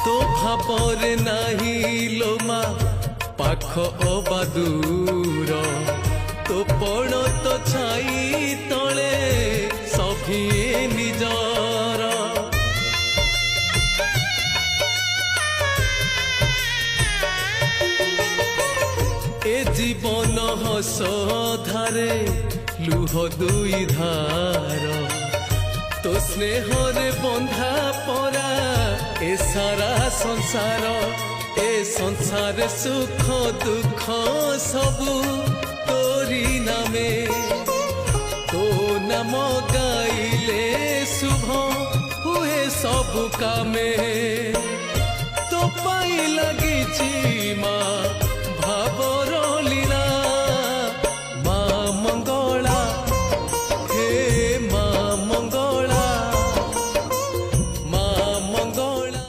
तो भाବରେ नाही लो मा पाख अबा दूर तो पण तो छाई तले सभिए निजर ए जीवन हस धारे लुह दुई धार तो स्नेहरे बंधा परा ए सारा संसार ए संसार सुख दुख सबू तोरी नामे तो नाम गाइले शुभ हुए सब कामे तो पाई लगी